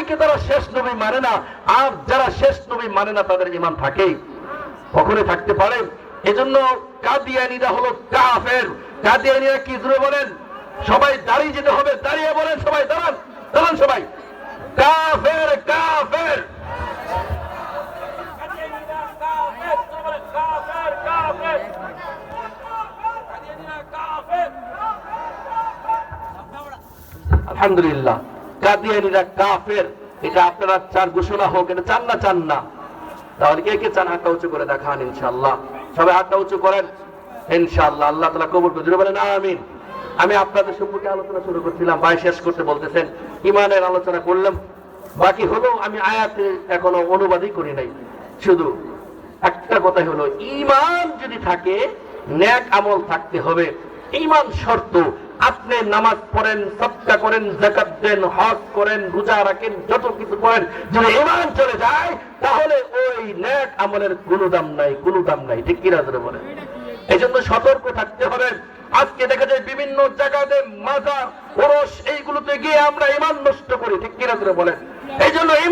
নবীকে তারা শেষ নবী মানে না, আর যারা শেষ নবী মানে না তাদের ঈমান থাকে, কখনো থাকতে পারে? এজন্য কাদিয়ানীরা হলো কাফের। কাদিয়ানীরা কি জোরে বলেন? সবাই দাঁড়িয়ে যেতে হবে, দাঁড়িয়ে বলেন সবাই, দাঁড়ান দাঁড়ান সবাই, কাফের কাফের। আলহামদুলিল্লাহ, কাদিয়ানীরা কাফের, এটা আপনারা চার ঘোষণা হোক, এটা চান না? চান না? তাহলে কে কে চান হাতটা উঁচু করে দেখান ইনশাআল্লাহ। সবাই হাতটা উঁচু করেন ইনশাআল্লাহ, আল্লাহ তাআলা কবুল করুন। জোরে বলেন আমিন। আমি আপনাদের সম্পর্কে আলোচনা শুরু করছিলাম, ভাই শেষ করতে বলতেছেন, ঈমানের আলোচনা করলাম, বাকি হলো আমি আয়াতে এখনো অনুবাদই করি নাই। শুধু একটা কথাই হলো, ঈমান যদি থাকে নেক আমল থাকতে হবে। ঈমান শর্ত। আপনি নামাজ পড়েন, সাদকা করেন, যাকাত দেন, হজ করেন, রোজা রাখেন, যত কিছু করেন, যদি ঈমান চলে যায় তাহলে ওই নেক আমলের কোনো দাম নাই, কোনো দাম নাই। ঠিক কি না বলেন? এই জন্য সতর্ক থাকতে হবে। আজকে দেখা যায় বিভিন্ন জায়গাতে মাজার, ওরস, এইগুলোতে গিয়ে আমরা ঈমান নষ্ট করি। ঠিক কি না বলেন? এই জন্য